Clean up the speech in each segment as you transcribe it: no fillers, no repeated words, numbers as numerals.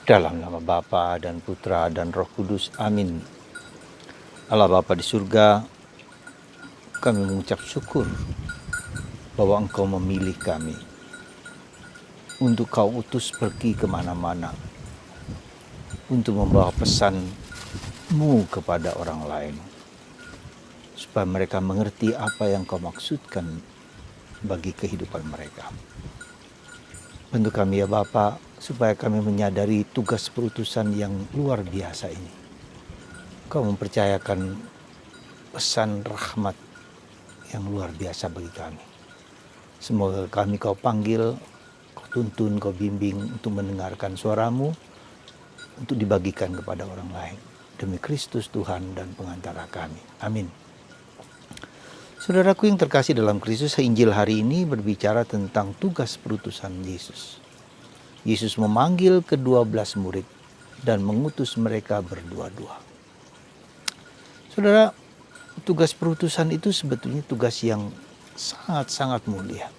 Dalam nama Bapa dan Putra dan Roh Kudus. Amin. Allah Bapa di surga, kami mengucap syukur bahwa Engkau memilih kami untuk Kau utus pergi kemana-mana untuk membawa pesan-Mu kepada orang lain, supaya mereka mengerti apa yang Kau maksudkan bagi kehidupan mereka. Bantu kami ya Bapa, supaya kami menyadari tugas perutusan yang luar biasa ini. Kau mempercayakan pesan rahmat yang luar biasa bagi kami. Semoga kami Kau panggil, Kau tuntun, Kau bimbing untuk mendengarkan suara-Mu, untuk dibagikan kepada orang lain. Demi Kristus Tuhan dan pengantara kami. Amin. Saudaraku yang terkasih dalam Kristus, Injil hari ini berbicara tentang tugas perutusan Yesus. Yesus memanggil ke-12 murid dan mengutus mereka berdua-dua. Saudara, tugas perutusan itu sebetulnya tugas yang sangat-sangat mulia.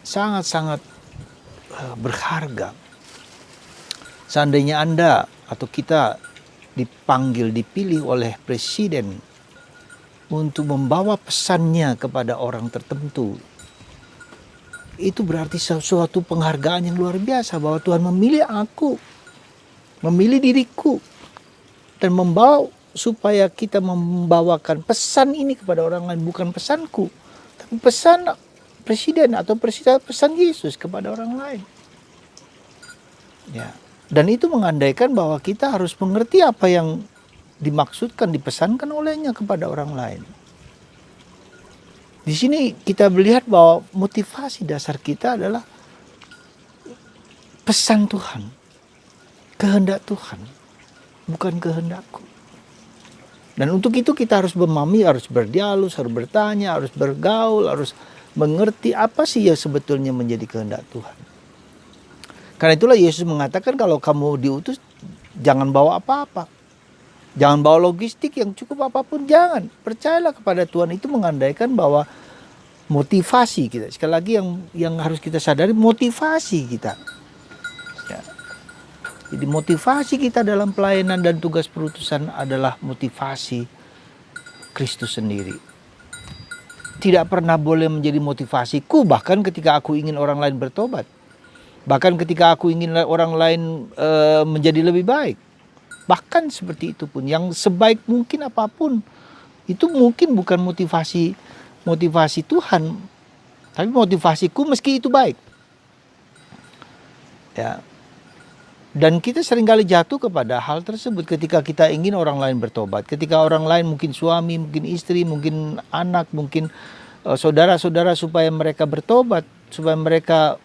Sangat-sangat berharga. Seandainya Anda atau kita dipanggil, dipilih oleh presiden untuk membawa pesannya kepada orang tertentu, itu berarti suatu penghargaan yang luar biasa, bahwa Tuhan memilih aku, memilih diriku, dan membawa supaya kita membawakan pesan ini kepada orang lain, bukan pesanku, tapi pesan presiden atau pesan Yesus kepada orang lain. Ya, dan itu mengandaikan bahwa kita harus mengerti apa yang dimaksudkan, dipesankan olehnya kepada orang lain. Di sini kita melihat bahwa motivasi dasar kita adalah pesan Tuhan, kehendak Tuhan, bukan kehendakku. Dan untuk itu kita harus memahami, harus berdialog, harus bertanya, harus bergaul, harus mengerti apa sih yang sebetulnya menjadi kehendak Tuhan. Karena itulah Yesus mengatakan, kalau kamu diutus, jangan bawa apa-apa. Jangan bawa logistik yang cukup apapun, jangan. Percayalah kepada Tuhan. Itu mengandaikan bahwa motivasi kita. Sekali lagi yang harus kita sadari, motivasi kita. Ya. Jadi motivasi kita dalam pelayanan dan tugas perutusan adalah motivasi Kristus sendiri. Tidak pernah boleh menjadi motivasiku, bahkan ketika aku ingin orang lain bertobat. Bahkan ketika aku ingin orang lain menjadi lebih baik. Bahkan seperti itu pun, yang sebaik mungkin apapun, itu mungkin bukan motivasi Tuhan, tapi motivasiku meski itu baik. Ya. Dan kita seringkali jatuh kepada hal tersebut ketika kita ingin orang lain bertobat. Ketika orang lain, mungkin suami, mungkin istri, mungkin anak, mungkin saudara-saudara, supaya mereka bertobat, supaya mereka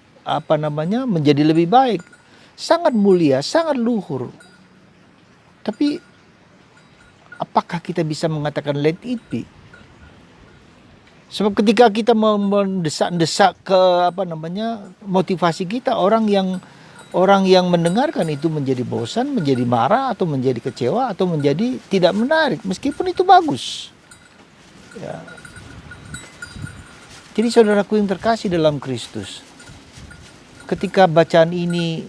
menjadi lebih baik. Sangat mulia, sangat luhur. Tapi apakah kita bisa mengatakan let it be? Sebab ketika kita mendesak-desak ke motivasi kita, orang yang mendengarkan itu menjadi bosan, menjadi marah, atau menjadi kecewa, atau menjadi tidak menarik, meskipun itu bagus. Ya. Jadi saudaraku yang terkasih dalam Kristus, ketika bacaan ini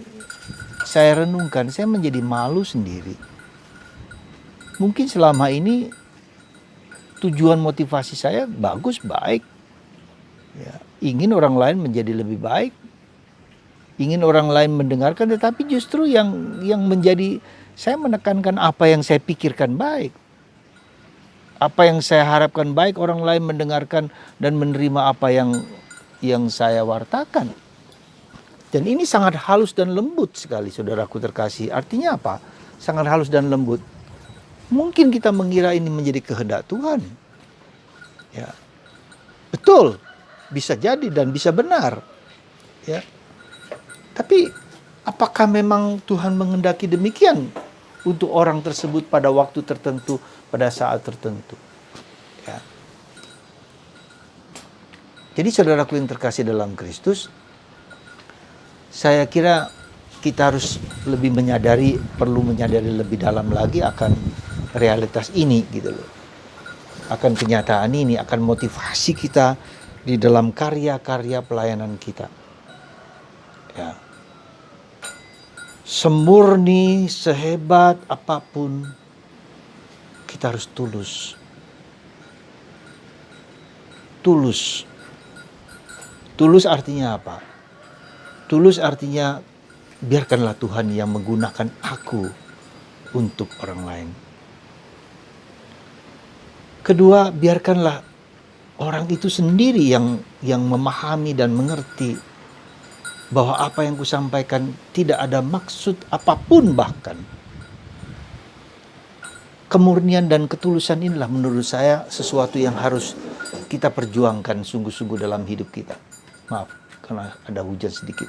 saya renungkan, saya menjadi malu sendiri. Mungkin selama ini tujuan motivasi saya bagus, baik. Ya, ingin orang lain menjadi lebih baik. Ingin orang lain mendengarkan, tetapi justru yang menjadi, saya menekankan apa yang saya pikirkan baik. Apa yang saya harapkan baik, orang lain mendengarkan dan menerima apa yang saya wartakan. Dan ini sangat halus dan lembut sekali, saudaraku terkasih. Artinya apa? Sangat halus dan lembut. Mungkin kita mengira ini menjadi kehendak Tuhan. Ya. Betul, bisa jadi dan bisa benar. Ya. Tapi apakah memang Tuhan menghendaki demikian untuk orang tersebut pada waktu tertentu, pada saat tertentu? Ya. Jadi saudaraku yang terkasih dalam Kristus, saya kira kita harus lebih perlu menyadari lebih dalam lagi akan realitas ini gitu loh. Akan kenyataan ini, akan motivasi kita di dalam karya-karya pelayanan kita. Ya. semurni, sehebat apapun, kita harus tulus. Tulus. Tulus artinya apa? Tulus artinya biarkanlah Tuhan yang menggunakan aku untuk orang lain. Kedua, biarkanlah orang itu sendiri yang memahami dan mengerti bahwa apa yang kusampaikan tidak ada maksud apapun bahkan. Kemurnian dan ketulusan inilah menurut saya sesuatu yang harus kita perjuangkan sungguh-sungguh dalam hidup kita. Maaf, karena ada hujan sedikit.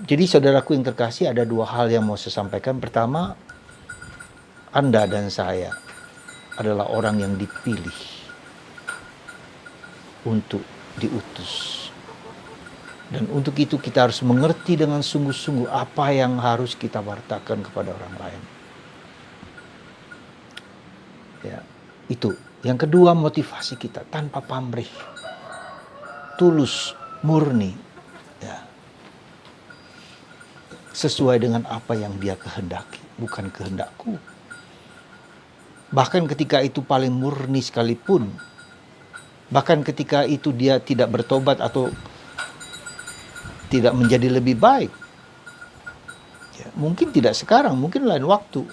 Jadi saudaraku yang terkasih, ada dua hal yang mau saya sampaikan. Pertama, Anda dan saya adalah orang yang dipilih untuk diutus. Dan untuk itu kita harus mengerti dengan sungguh-sungguh apa yang harus kita wartakan kepada orang lain. Ya, itu. Yang kedua, motivasi kita tanpa pamrih. Tulus, murni. Ya. Sesuai dengan apa yang dia kehendaki, bukan kehendakku. Bahkan ketika itu paling murni sekalipun, bahkan ketika itu dia tidak bertobat atau tidak menjadi lebih baik, ya, mungkin tidak sekarang, mungkin lain waktu.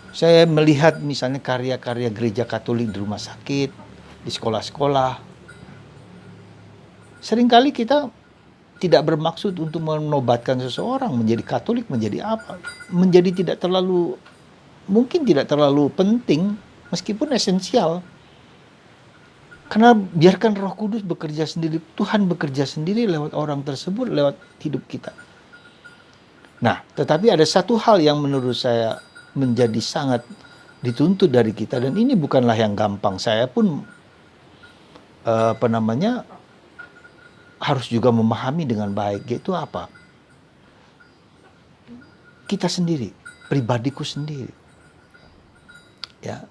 Saya melihat misalnya karya-karya gereja Katolik di rumah sakit, di sekolah-sekolah. Seringkali kita tidak bermaksud untuk menobatkan seseorang menjadi Katolik, menjadi apa, menjadi tidak terlalu, mungkin tidak terlalu penting, meskipun esensial. Karena biarkan Roh Kudus bekerja sendiri, Tuhan bekerja sendiri lewat orang tersebut, lewat hidup kita. Nah, tetapi ada satu hal yang menurut saya menjadi sangat dituntut dari kita, dan ini bukanlah yang gampang. Saya pun harus juga memahami dengan baik, yaitu apa? Kita sendiri, pribadiku sendiri. Ya.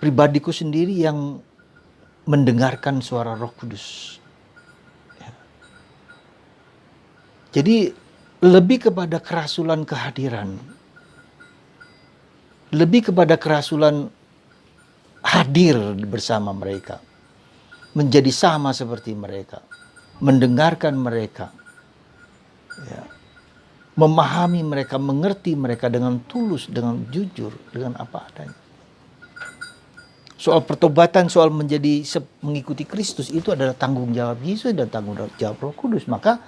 Pribadiku sendiri yang mendengarkan suara Roh Kudus. Ya. Jadi lebih kepada kerasulan kehadiran, lebih kepada kerasulan hadir bersama mereka, menjadi sama seperti mereka, mendengarkan mereka, ya, memahami mereka, mengerti mereka dengan tulus, dengan jujur, dengan apa adanya. Soal pertobatan, soal mengikuti Kristus, itu adalah tanggung jawab Yesus dan tanggung jawab Roh Kudus. Maka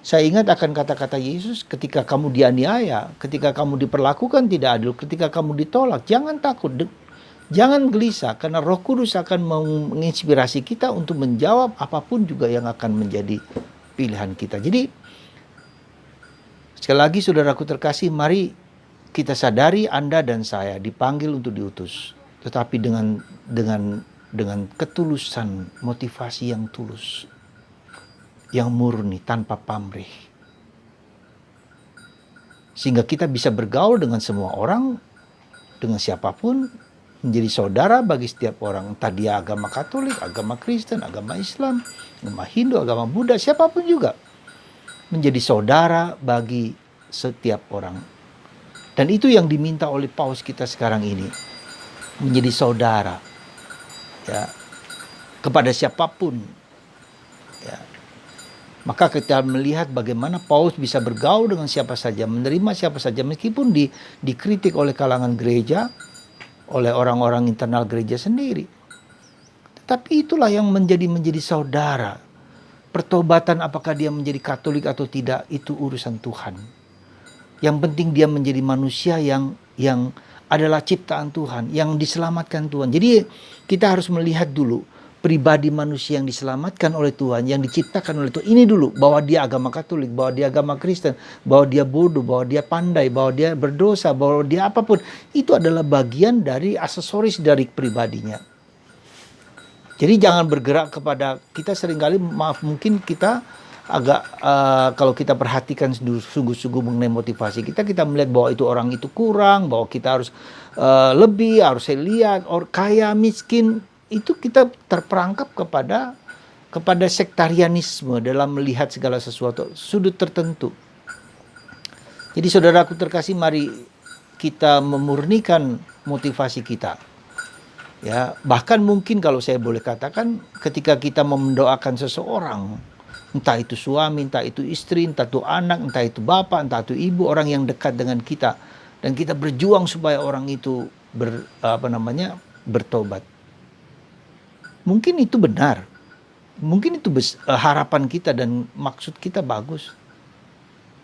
saya ingat akan kata-kata Yesus, ketika kamu dianiaya, ketika kamu diperlakukan tidak adil, ketika kamu ditolak, jangan takut, jangan gelisah, karena Roh Kudus akan menginspirasi kita untuk menjawab apapun juga yang akan menjadi pilihan kita. Jadi sekali lagi saudaraku terkasih, mari kita sadari Anda dan saya dipanggil untuk diutus. Tetapi dengan ketulusan, motivasi yang tulus, yang murni, tanpa pamrih. Sehingga kita bisa bergaul dengan semua orang, dengan siapapun, menjadi saudara bagi setiap orang. Entah dia agama Katolik, agama Kristen, agama Islam, agama Hindu, agama Buddha, siapapun juga. Menjadi saudara bagi setiap orang. Dan itu yang diminta oleh Paus kita sekarang ini. Menjadi saudara, ya, kepada siapapun, ya. Maka kita melihat bagaimana Paulus bisa bergaul dengan siapa saja, menerima siapa saja, meskipun dikritik oleh kalangan gereja, oleh orang-orang internal gereja sendiri. Tetapi itulah yang menjadi saudara. Pertobatan apakah dia menjadi Katolik atau tidak, itu urusan Tuhan. Yang penting dia menjadi manusia yang adalah ciptaan Tuhan, yang diselamatkan Tuhan. Jadi kita harus melihat dulu pribadi manusia yang diselamatkan oleh Tuhan, yang diciptakan oleh Tuhan. Ini dulu, bahwa dia agama Katolik, bahwa dia agama Kristen, bahwa dia bodoh, bahwa dia pandai, bahwa dia berdosa, bahwa dia apapun. Itu adalah bagian dari aksesoris dari pribadinya. Jadi jangan bergerak kepada, kita seringkali, maaf, mungkin kita agak kalau kita perhatikan sungguh-sungguh mengenai motivasi kita melihat bahwa itu orang itu kurang, bahwa kita harus lebih, harus saya lihat, kaya, miskin, itu kita terperangkap kepada kepada sektarianisme dalam melihat segala sesuatu, sudut tertentu. Jadi saudaraku terkasih, mari kita memurnikan motivasi kita. Ya, bahkan mungkin kalau saya boleh katakan, ketika kita mendoakan seseorang, entah itu suami, entah itu istri, entah itu anak, entah itu bapak, entah itu ibu, orang yang dekat dengan kita, dan kita berjuang supaya orang itu bertobat. Mungkin itu benar. Mungkin itu harapan kita dan maksud kita bagus.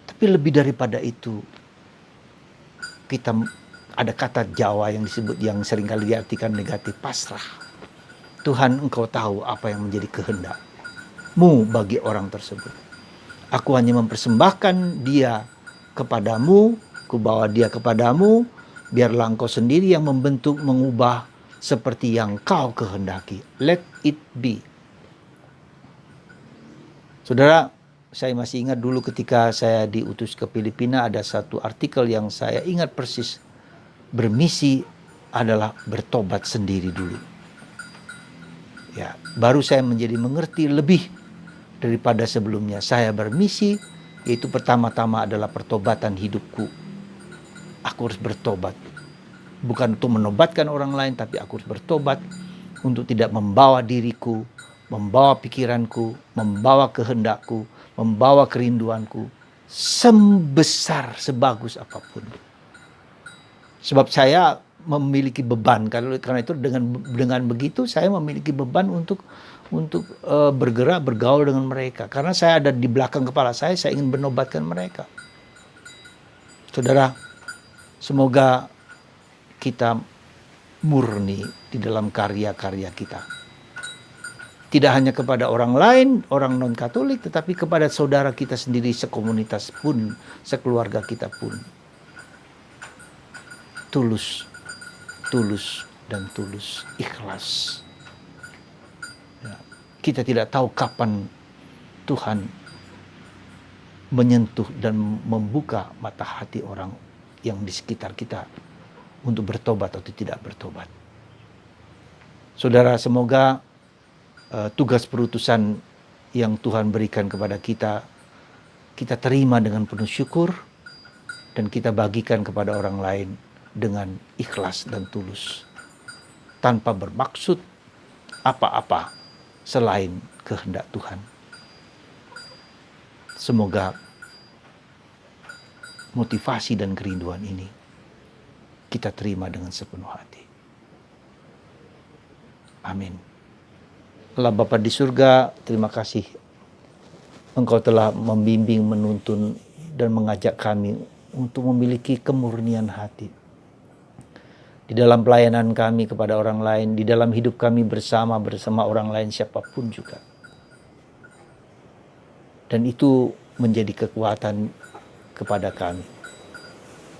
Tapi lebih daripada itu, kita ada kata Jawa yang disebut, yang seringkali diartikan negatif, pasrah. Tuhan, Engkau tahu apa yang menjadi kehendak-Mu bagi orang tersebut. Aku hanya mempersembahkan dia kepadamu, ku bawa dia kepadamu, biarlah Engkau sendiri yang membentuk, mengubah seperti yang Kau kehendaki. Let it be. Saudara, saya masih ingat dulu ketika saya diutus ke Filipina, ada satu artikel yang saya ingat persis. Bermisi adalah bertobat sendiri dulu. Ya, baru saya menjadi mengerti lebih daripada sebelumnya. Saya bermisi, yaitu pertama-tama adalah pertobatan hidupku. Aku harus bertobat. Bukan untuk menobatkan orang lain, tapi aku harus bertobat untuk tidak membawa diriku, membawa pikiranku, membawa kehendakku, membawa kerinduanku sebesar, sebagus apapun. Sebab saya memiliki beban, karena itu dengan begitu saya memiliki beban untuk bergerak, bergaul dengan mereka. Karena saya ada di belakang kepala saya ingin menobatkan mereka. Saudara, semoga kita murni di dalam karya-karya kita. Tidak hanya kepada orang lain, orang non-Katolik, tetapi kepada saudara kita sendiri, sekomunitas pun, sekeluarga kita pun. Tulus, dan tulus, ikhlas. Ya, kita tidak tahu kapan Tuhan menyentuh dan membuka mata hati orang yang di sekitar kita untuk bertobat atau tidak bertobat. Saudara, semoga tugas perutusan yang Tuhan berikan kepada kita, kita terima dengan penuh syukur dan kita bagikan kepada orang lain dengan ikhlas dan tulus, tanpa bermaksud apa-apa selain kehendak Tuhan. Semoga motivasi dan kerinduan ini kita terima dengan sepenuh hati. Amin. Allah Bapa di surga, terima kasih Engkau telah membimbing, menuntun, dan mengajak kami untuk memiliki kemurnian hati di dalam pelayanan kami kepada orang lain, di dalam hidup kami bersama orang lain, siapapun juga. Dan itu menjadi kekuatan kepada kami.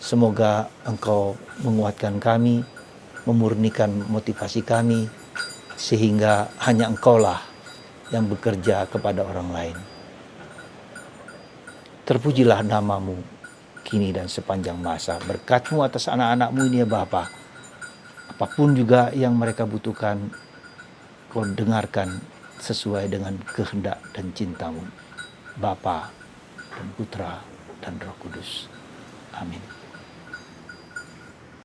Semoga Engkau menguatkan kami, memurnikan motivasi kami, sehingga hanya Engkaulah yang bekerja kepada orang lain. Terpujilah nama-Mu kini dan sepanjang masa. Berkat-Mu atas anak-anak-Mu ini ya Bapa. Apapun juga yang mereka butuhkan, Kau dengarkan sesuai dengan kehendak dan cinta-Mu. Bapa dan Putra dan Roh Kudus. Amin.